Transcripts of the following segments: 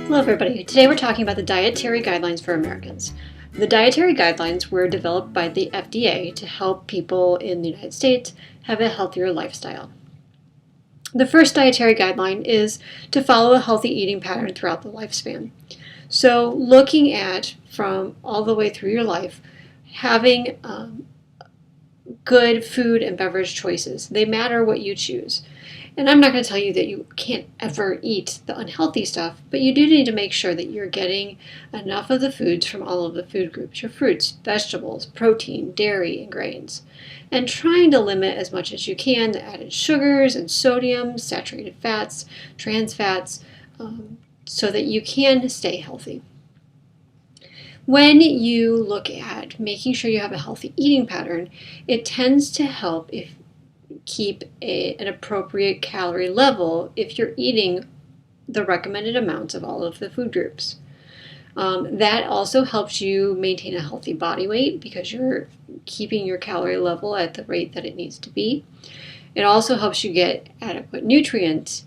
Hello everybody. Today we're talking about the Dietary Guidelines for Americans. The Dietary Guidelines were developed by the FDA to help people in the United States have a healthier lifestyle. The first dietary guideline is to follow a healthy eating pattern throughout the lifespan. So looking at from all the way through your life, having good food and beverage choices. They matter what you choose. And I'm not going to tell you that you can't ever eat the unhealthy stuff, but you do need to make sure that you're getting enough of the foods from all of the food groups, your fruits, vegetables, protein, dairy, and grains. And trying to limit as much as you can the added sugars and sodium, saturated fats, trans fats, so that you can stay healthy. When you look at making sure you have a healthy eating pattern, it tends to help keep an appropriate calorie level if you're eating the recommended amounts of all of the food groups. That also helps you maintain a healthy body weight because you're keeping your calorie level at the rate that it needs to be. It also helps you get adequate nutrients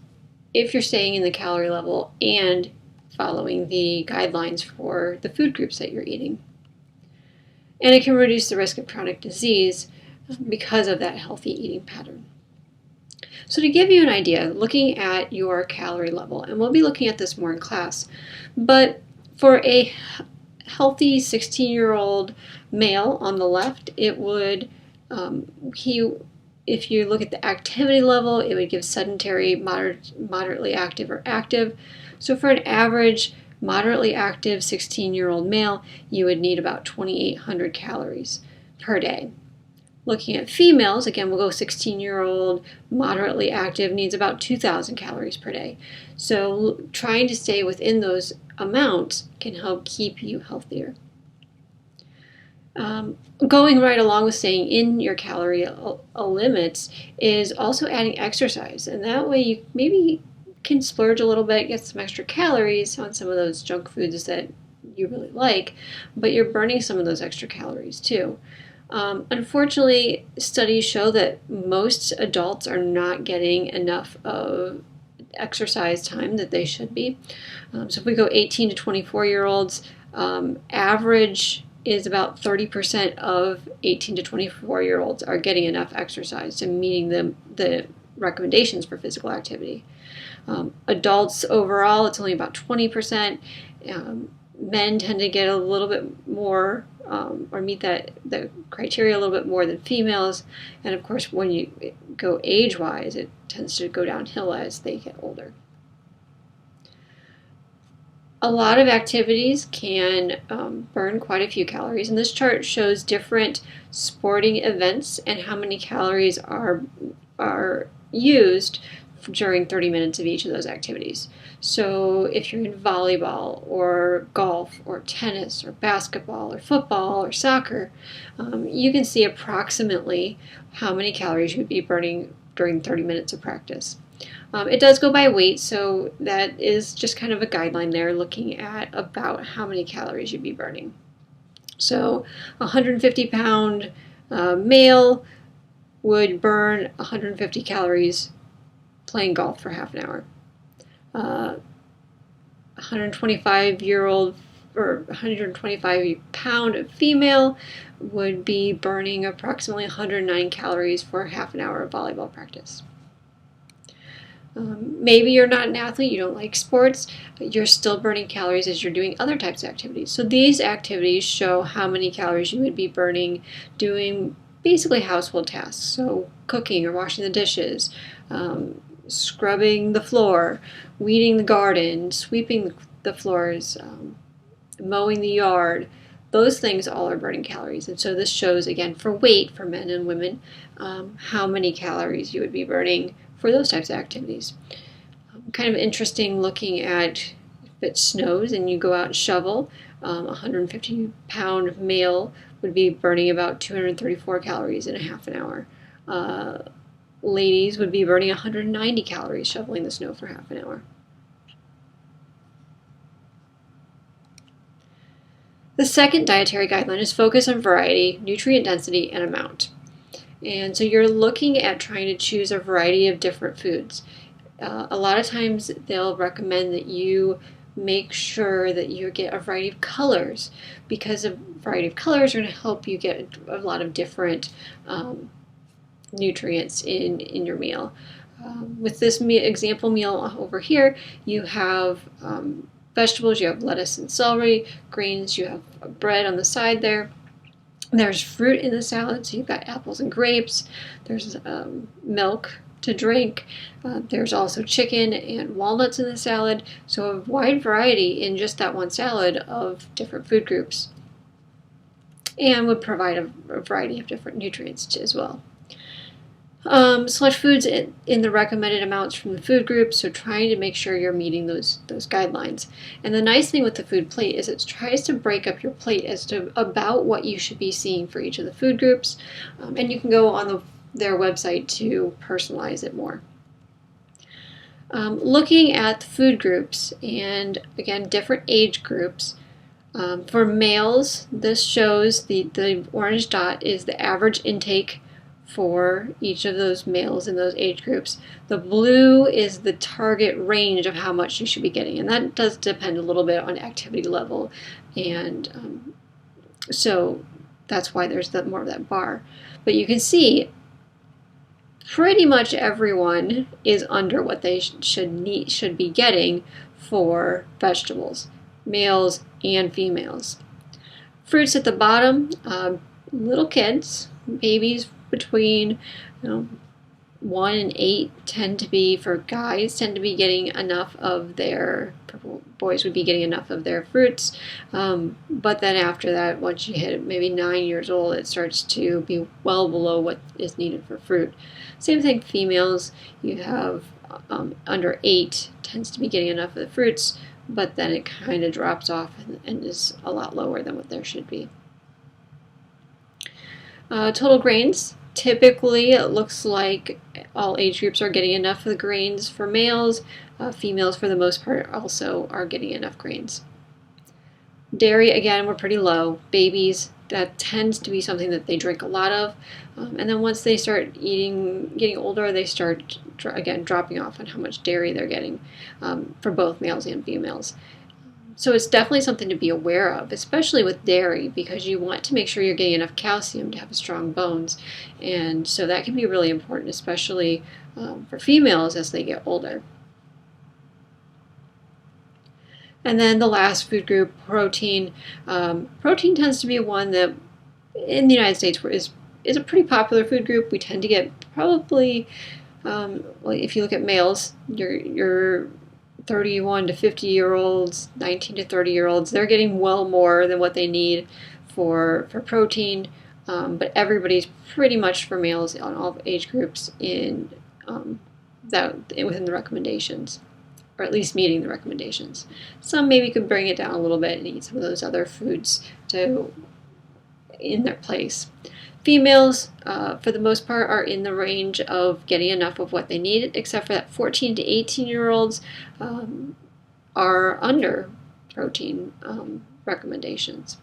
if you're staying in the calorie level and following the guidelines for the food groups that you're eating. And it can reduce the risk of chronic disease because of that healthy eating pattern. So to give you an idea, looking at your calorie level, and we'll be looking at this more in class, but for a healthy 16-year-old male on the left, it would, if you look at the activity level, it would give sedentary, moderately active, or active. So for an average moderately active 16-year-old male, you would need about 2,800 calories per day. Looking at females, again, we'll go 16-year-old, moderately active, needs about 2,000 calories per day. So trying to stay within those amounts can help keep you healthier. Going right along with staying in your calorie limits is also adding exercise. And that way you maybe can splurge a little bit, get some extra calories on some of those junk foods that you really like, but you're burning some of those extra calories too. Unfortunately, studies show that most adults are not getting enough of exercise time that they should be. So if we go 18 to 24-year-olds, average is about 30% of 18 to 24-year-olds are getting enough exercise and meeting the recommendations for physical activity. Adults overall, it's only about 20%. Men tend to get a little bit more or meet the criteria a little bit more than females. And of course, when you go age-wise, it tends to go downhill as they get older. A lot of activities can burn quite a few calories, and this chart shows different sporting events and how many calories are used during 30 minutes of each of those activities. So if you're in volleyball or golf or tennis or basketball or football or soccer, you can see approximately how many calories you would be burning during 30 minutes of practice. It does go by weight, so that is just kind of a guideline there, looking at about how many calories you'd be burning. So a 150-pound male would burn 150 calories playing golf for half an hour. 125-year-old or 125-pound female would be burning approximately 109 calories for half an hour of volleyball practice. Maybe you're not an athlete, you don't like sports, but you're still burning calories as you're doing other types of activities. So these activities show how many calories you would be burning doing basically household tasks. So cooking or washing the dishes, scrubbing the floor, weeding the garden, sweeping the floors, mowing the yard. Those things all are burning calories. And so this shows, again, for weight, for men and women, how many calories you would be burning for those types of activities. Kind of interesting looking at if it snows and you go out and shovel, a 150-pound male would be burning about 234 calories in a half an hour. Ladies would be burning 190 calories shoveling the snow for half an hour. The second dietary guideline is focus on variety, nutrient density, and amount. And so you're looking at trying to choose a variety of different foods. A lot of times they'll recommend that you make sure that you get a variety of colors, because a variety of colors are going to help you get a lot of different nutrients in your meal. With this example meal over here, you have vegetables, you have lettuce and celery, grains, you have bread on the side there. There's fruit in the salad, so you've got apples and grapes. There's milk to drink. There's also chicken and walnuts in the salad, so a wide variety in just that one salad of different food groups, and would provide a variety of different nutrients as well. Select foods in the recommended amounts from the food group, so trying to make sure you're meeting those guidelines. And the nice thing with the food plate is it tries to break up your plate as to about what you should be seeing for each of the food groups, and you can go on their website to personalize it more. Looking at the food groups, and again, different age groups. For males, this shows the orange dot is the average intake for each of those males in those age groups. The blue is the target range of how much you should be getting, and that does depend a little bit on activity level, and so that's why there's more of that bar. But you can see pretty much everyone is under what they should be getting for vegetables, males and females. Fruits at the bottom, little kids, babies between 1 and 8 tend to be, for guys, tend to be getting enough of their, boys would be getting enough of their fruits, but then after that, once you hit maybe 9 years old, it starts to be well below what is needed for fruit. Same thing, females, you have under 8 tends to be getting enough of the fruits, but then it kind of drops off and is a lot lower than what there should be. Total grains. Typically, it looks like all age groups are getting enough of the grains for males. Females, for the most part, also are getting enough grains. Dairy, again, we're pretty low. Babies, that tends to be something that they drink a lot of. And then once they start getting older, they start, again, dropping off on how much dairy they're getting for both males and females. So it's definitely something to be aware of, especially with dairy, because you want to make sure you're getting enough calcium to have strong bones. And so that can be really important, especially for females as they get older. And then the last food group, protein. Protein tends to be one that in the United States is a pretty popular food group. We tend to get probably, if you look at males, your 31 to 50-year-olds, 19 to 30-year-olds, they're getting well more than what they need for protein, but everybody's pretty much, for males on all age groups, in within the recommendations, or at least meeting the recommendations. Some maybe could bring it down a little bit and eat some of those other foods in their place. Females, for the most part, are in the range of getting enough of what they need, except for that 14 to 18-year-olds are under protein recommendations.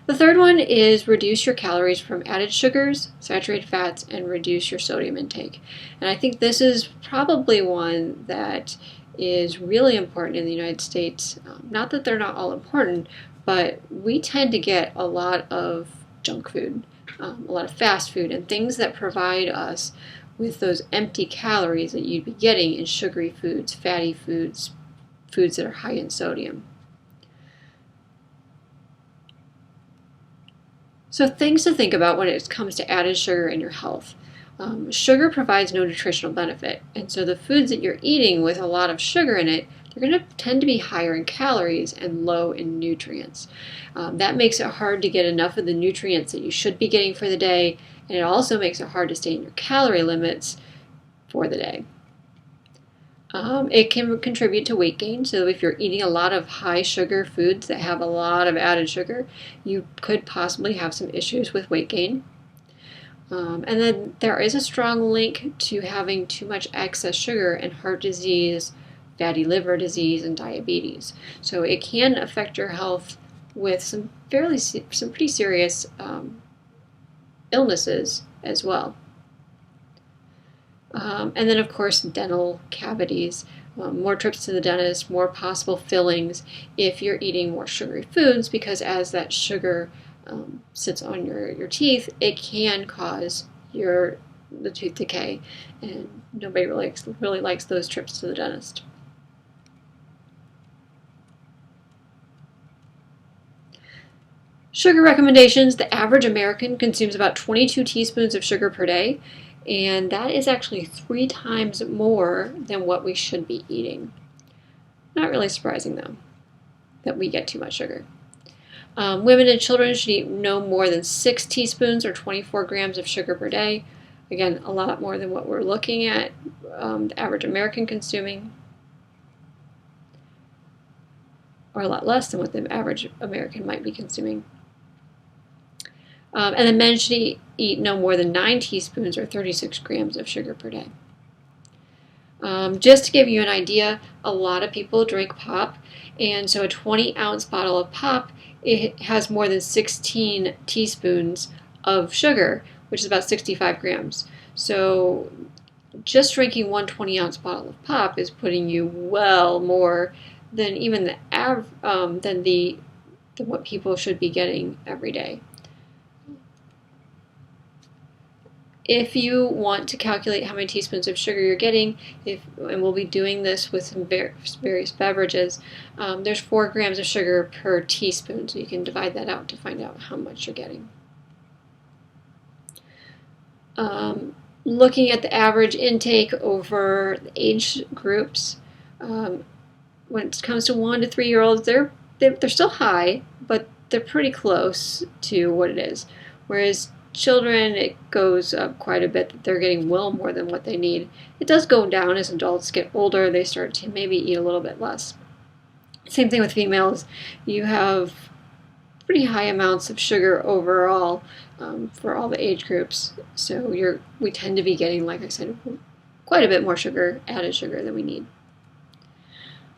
The third one is reduce your calories from added sugars, saturated fats, and reduce your sodium intake. And I think this is probably one that is really important in the United States. Not that they're not all important, but we tend to get a lot of junk food, a lot of fast food, and things that provide us with those empty calories that you'd be getting in sugary foods, fatty foods, foods that are high in sodium. So things to think about when it comes to added sugar in your health. Sugar provides no nutritional benefit, and so the foods that you're eating with a lot of sugar in it, they're going to tend to be higher in calories and low in nutrients. That makes it hard to get enough of the nutrients that you should be getting for the day, and it also makes it hard to stay in your calorie limits for the day. It can contribute to weight gain, so if you're eating a lot of high sugar foods that have a lot of added sugar, you could possibly have some issues with weight gain. And then there is a strong link to having too much excess sugar and heart disease, fatty liver disease, and diabetes. So it can affect your health with some pretty serious illnesses as well. And then, of course, dental cavities. more trips to the dentist, more possible fillings if you're eating more sugary foods, because as that sugar sits on your teeth, it can cause the tooth decay, and nobody really likes those trips to the dentist. Sugar recommendations: the average American consumes about 22 teaspoons of sugar per day, and that is actually 3 times more than what we should be eating. Not really surprising, though, that we get too much sugar. Women and children should eat no more than 6 teaspoons or 24 grams of sugar per day. Again, a lot more than what we're looking at the average American consuming, or a lot less than what the average American might be consuming. And then men should eat no more than 9 teaspoons or 36 grams of sugar per day. Just to give you an idea, a lot of people drink pop, and so a 20-ounce bottle of pop, it has more than 16 teaspoons of sugar, which is about 65 grams. So just drinking one 20-ounce bottle of pop is putting you well more than even than what people should be getting every day. If you want to calculate how many teaspoons of sugar you're getting, and we'll be doing this with some various beverages, there's 4 grams of sugar per teaspoon, so you can divide that out to find out how much you're getting. Looking at the average intake over the age groups, when it comes to 1 to 3-year-olds, they're still high, but they're pretty close to what it is. Whereas children, it goes up quite a bit, that they're getting well more than what they need. It does go down as adults get older. They start to maybe eat a little bit less. Same thing with females. You have pretty high amounts of sugar overall for all the age groups. So we tend to be getting, like I said, quite a bit more sugar, added sugar, than we need.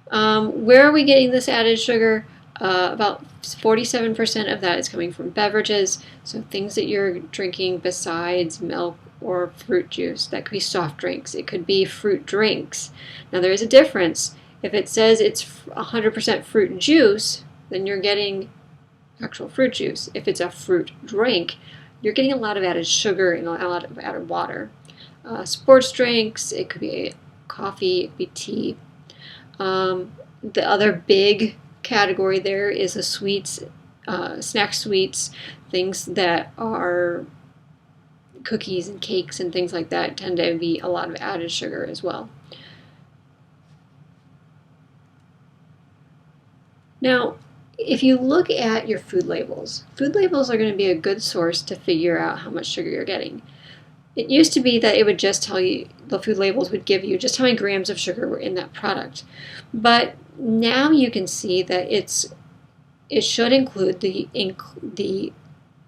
Where are we getting this added sugar? About 47% of that is coming from beverages, so things that you're drinking besides milk or fruit juice. That could be soft drinks. It could be fruit drinks. Now there is a difference. If it says it's 100% fruit juice, then you're getting actual fruit juice. If it's a fruit drink, you're getting a lot of added sugar and a lot of added water. Sports drinks, it could be coffee, it could be tea. The other big category there is the sweets, snack sweets, things that are cookies and cakes and things like that tend to be a lot of added sugar as well. Now, if you look at your food labels are going to be a good source to figure out how much sugar you're getting. It used to be that it would just tell you, the food labels would give you just how many grams of sugar were in that product. But now you can see that it should include the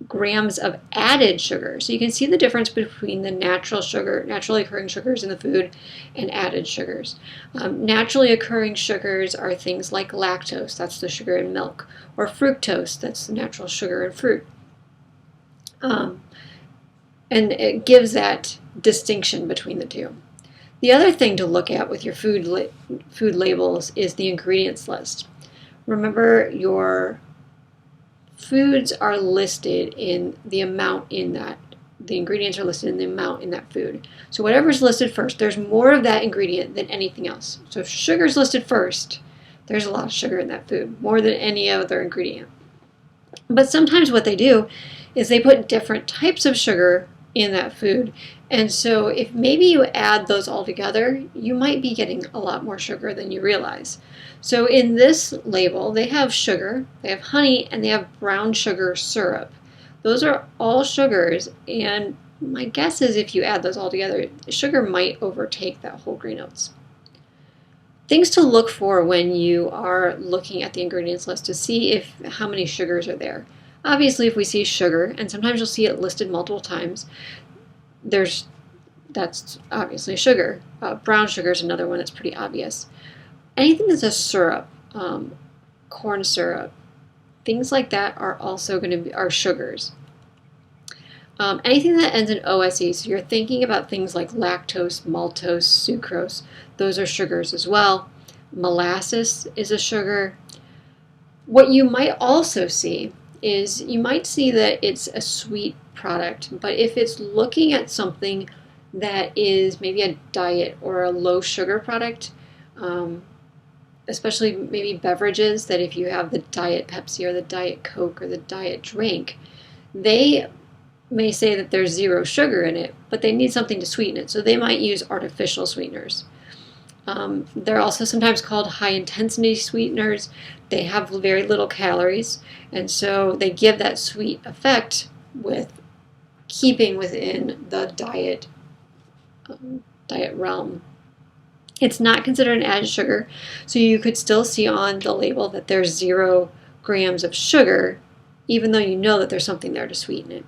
grams of added sugar. So you can see the difference between the naturally occurring sugars in the food and added sugars. Naturally occurring sugars are things like lactose, that's the sugar in milk, or fructose, that's the natural sugar in fruit. And it gives that distinction between the two. The other thing to look at with your food labels is the ingredients list. Remember, your foods are listed in the amount in that. The ingredients are listed in the amount in that food. So whatever's listed first, there's more of that ingredient than anything else. So if sugar's listed first, there's a lot of sugar in that food, more than any other ingredient. But sometimes what they do is they put different types of sugar in that food. And so if maybe you add those all together, you might be getting a lot more sugar than you realize. So in this label, they have sugar, they have honey, and they have brown sugar syrup. Those are all sugars, and my guess is if you add those all together, sugar might overtake that whole grain oats. Things to look for when you are looking at the ingredients list to see how many sugars are there. Obviously, if we see sugar, and sometimes you'll see it listed multiple times, that's obviously sugar. Brown sugar is another one that's pretty obvious. Anything that's a syrup, corn syrup, things like that are also going to be sugars. Anything that ends in OSE, so you're thinking about things like lactose, maltose, sucrose, those are sugars as well. Molasses is a sugar. What you might also see is you might see that it's a sweet product, but if it's looking at something that is maybe a diet or a low sugar product, especially maybe beverages, that if you have the Diet Pepsi or the Diet Coke or the Diet drink, they may say that there's 0 sugar in it, but they need something to sweeten it, so they might use artificial sweeteners. They're also sometimes called high-intensity sweeteners. They have very little calories, and so they give that sweet effect with keeping within the diet realm. It's not considered an added sugar, so you could still see on the label that there's 0 grams of sugar, even though you know that there's something there to sweeten it.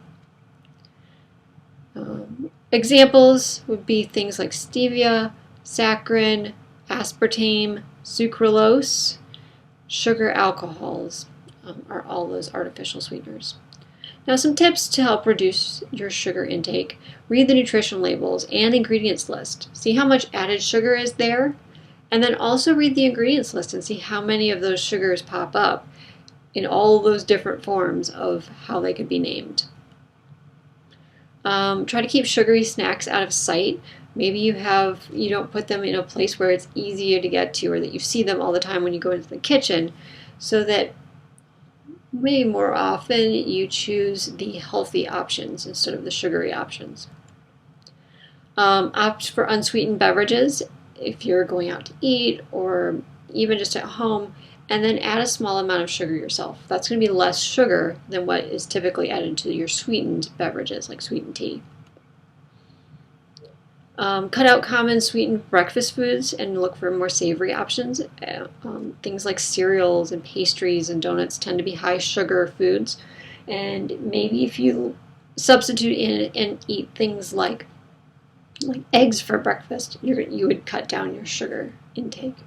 Examples would be things like stevia, saccharin, aspartame, sucralose, sugar alcohols are all those artificial sweeteners. Now, some tips to help reduce your sugar intake. Read the nutrition labels and ingredients list. See how much added sugar is there, and then also read the ingredients list and see how many of those sugars pop up in all those different forms of how they could be named. Try to keep sugary snacks out of sight. Maybe you don't put them in a place where it's easier to get to, or that you see them all the time when you go into the kitchen, so that maybe more often you choose the healthy options instead of the sugary options. Opt for unsweetened beverages if you're going out to eat or even just at home, and then add a small amount of sugar yourself. That's going to be less sugar than what is typically added to your sweetened beverages, like sweetened tea. Cut out common sweetened breakfast foods and look for more savory options. Things like cereals and pastries and donuts tend to be high sugar foods. And maybe if you substitute in and eat things like eggs for breakfast, you would cut down your sugar intake.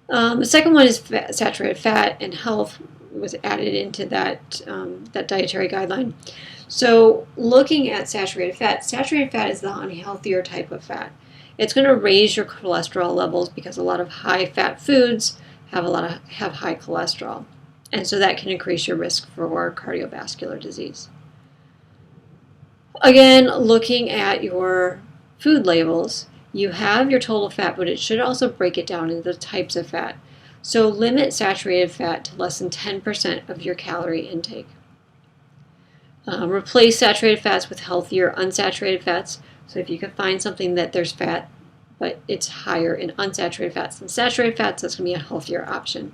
The second one is saturated fat, and health was added into that dietary guideline. So looking at saturated fat is the unhealthier type of fat. It's going to raise your cholesterol levels because a lot of high fat foods have high cholesterol, and so that can increase your risk for cardiovascular disease. Again, looking at your food labels, you have your total fat, but it should also break it down into the types of fat. So limit saturated fat to less than 10% of your calorie intake. Replace saturated fats with healthier unsaturated fats. So if you can find something that there's fat, but it's higher in unsaturated fats than saturated fats, that's going to be a healthier option.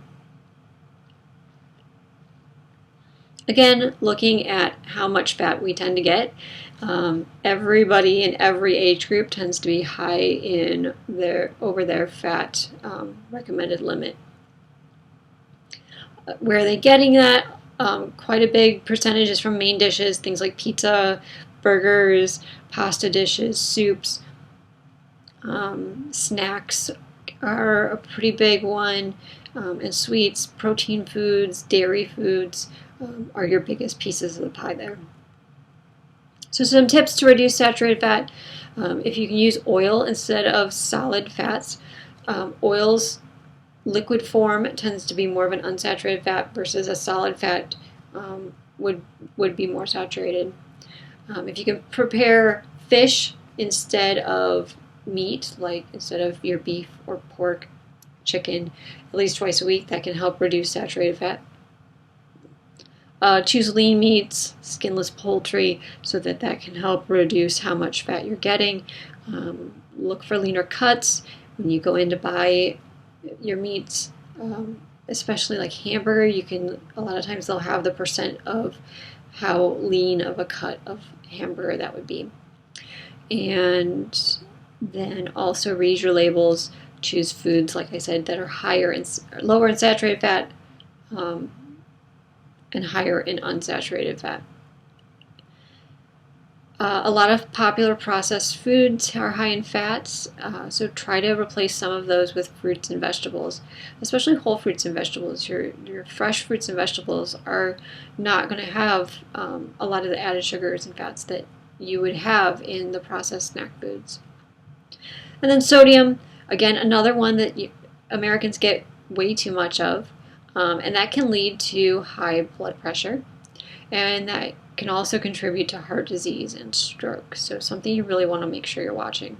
Again, looking at how much fat we tend to get. Everybody in every age group tends to be high in over their fat recommended limit. Where are they getting that? Quite a big percentage is from main dishes, things like pizza, burgers, pasta dishes, soups. Snacks are a pretty big one, and sweets, protein foods, dairy foods are your biggest pieces of the pie there. So some tips to reduce saturated fat. If you can use oil instead of solid fats, oils, liquid form tends to be more of an unsaturated fat versus a solid fat would be more saturated. If you can prepare fish instead of meat, like instead of your beef or pork, chicken, at least twice a week, that can help reduce saturated fat. Choose lean meats, skinless poultry, so that can help reduce how much fat you're getting. Look for leaner cuts when you go in to buy your meats, especially like hamburger. A lot of times they'll have the percent of how lean of a cut of hamburger that would be. And then also read your labels. Choose foods, like I said, that are lower in saturated fat, and higher in unsaturated fat. A lot of popular processed foods are high in fats, so try to replace some of those with fruits and vegetables, especially whole fruits and vegetables. Your fresh fruits and vegetables are not going to have a lot of the added sugars and fats that you would have in the processed snack foods. And then sodium, again, another one that Americans get way too much of, and that can lead to high blood pressure, and that can also contribute to heart disease and stroke. So something you really want to make sure you're watching.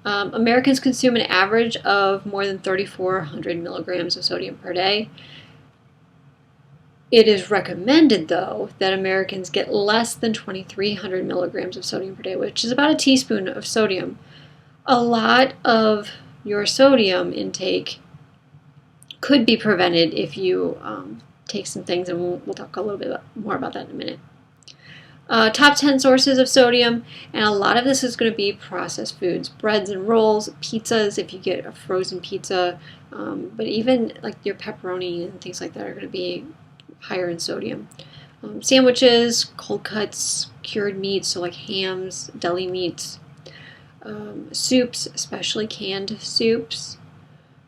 Americans consume an average of more than 3,400 milligrams of sodium per day. It is recommended, though, that Americans get less than 2,300 milligrams of sodium per day, which is about a teaspoon of sodium. A lot of your sodium intake could be prevented if you take some things, and we'll talk a little bit more about that in a minute. Top 10 sources of sodium, and a lot of this is going to be processed foods, breads and rolls, pizzas if you get a frozen pizza, but even like your pepperoni and things like that are going to be higher in sodium. Sandwiches, cold cuts, cured meats, so like hams, deli meats, soups, especially canned soups,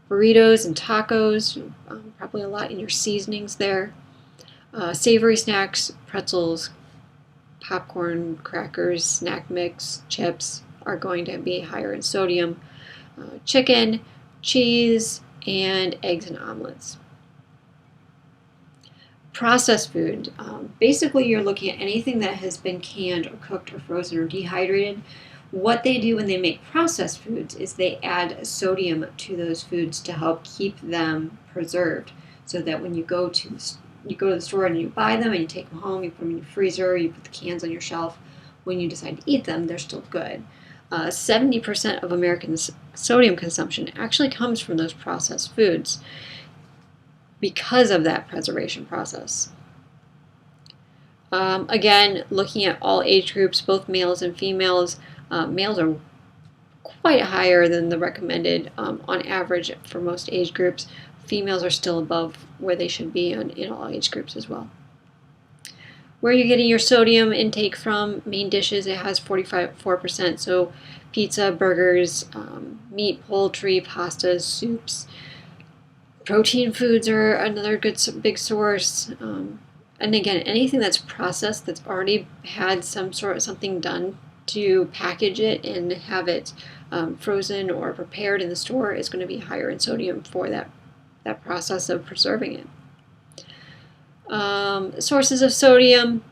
burritos and tacos, probably a lot in your seasonings there, savory snacks, pretzels, popcorn, crackers, snack mix, chips are going to be higher in sodium, chicken, cheese, and eggs and omelets. Processed food, basically you're looking at anything that has been canned or cooked or frozen or dehydrated. What they do when they make processed foods is they add sodium to those foods to help keep them preserved, so that when you go to the store and you buy them and you take them home, you put them in your freezer, you put the cans on your shelf, when you decide to eat them, they're still good. 70% of Americans' sodium consumption actually comes from those processed foods because of that preservation process. Again, looking at all age groups, both males and females, males are quite higher than the recommended on average for most age groups. Females are still above where they should be in all age groups as well. Where you're getting your sodium intake from, main dishes, it has 4%, so pizza, burgers, meat, poultry, pastas, soups. Protein foods are another good big source. And again, anything that's processed, that's already had something done to package it and have it frozen or prepared in the store is going to be higher in sodium for that process of preserving it. Sources of sodium,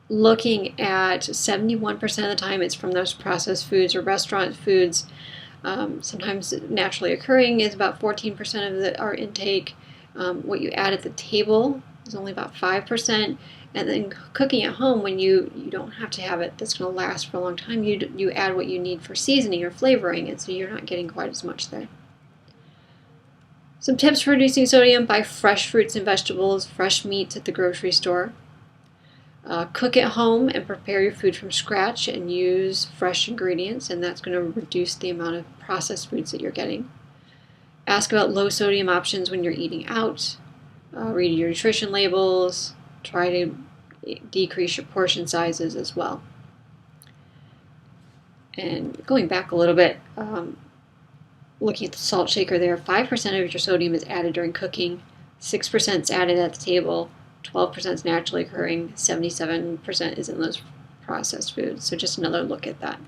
looking at 71% of the time it's from those processed foods or restaurant foods. Sometimes naturally occurring is about 14% of our intake. What you add at the table is only about 5%. And then cooking at home, when you don't have to have it that's going to last for a long time, you add what you need for seasoning or flavoring, and so you're not getting quite as much there. Some tips for reducing sodium: buy fresh fruits and vegetables, fresh meats at the grocery store. Cook at home and prepare your food from scratch and use fresh ingredients, and that's going to reduce the amount of processed foods that you're getting. Ask about low sodium options when you're eating out. Read your nutrition labels. Try to decrease your portion sizes as well. And going back a little bit, looking at the salt shaker there, 5% of your sodium is added during cooking, 6% is added at the table, 12% is naturally occurring, 77% is in those processed foods. So just another look at that.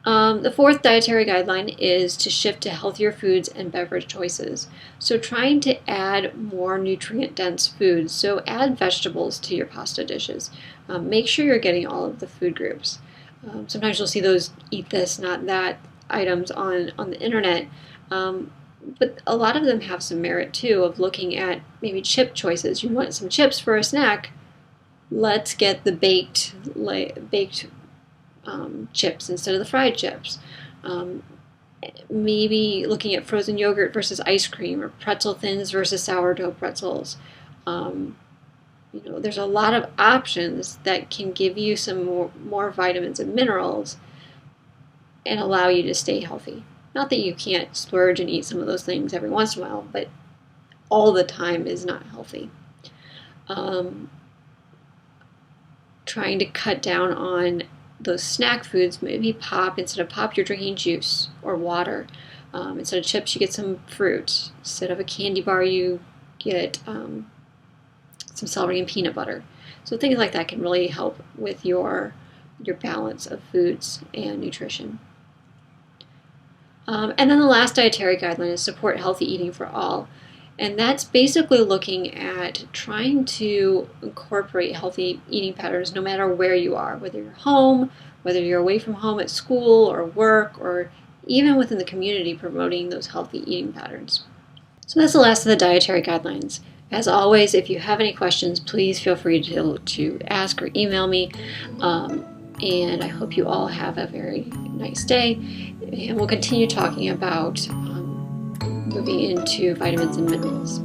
The fourth dietary guideline is to shift to healthier foods and beverage choices. So trying to add more nutrient-dense foods. So add vegetables to your pasta dishes. Make sure you're getting all of the food groups. Sometimes you'll see those eat this, not that items on the internet. But a lot of them have some merit too, of looking at maybe chip choices. You want some chips for a snack. Let's get the baked chips instead of the fried chips. Maybe looking at frozen yogurt versus ice cream, or pretzel thins versus sourdough pretzels. There's a lot of options that can give you some more vitamins and minerals and allow you to stay healthy. Not that you can't splurge and eat some of those things every once in a while, but all the time is not healthy. trying to cut down on those snack foods. Maybe pop, instead of pop, you're drinking juice or water. Instead of chips, you get some fruit. Instead of a candy bar, you get some celery and peanut butter. So things like that can really help with your balance of foods and nutrition. And then the last dietary guideline is support healthy eating for all. And that's basically looking at trying to incorporate healthy eating patterns no matter where you are, whether you're home, whether you're away from home at school or work, or even within the community, promoting those healthy eating patterns. So that's the last of the dietary guidelines. As always, if you have any questions, please feel free to ask or email me. And I hope you all have a very nice day. And we'll continue talking about moving into vitamins and minerals.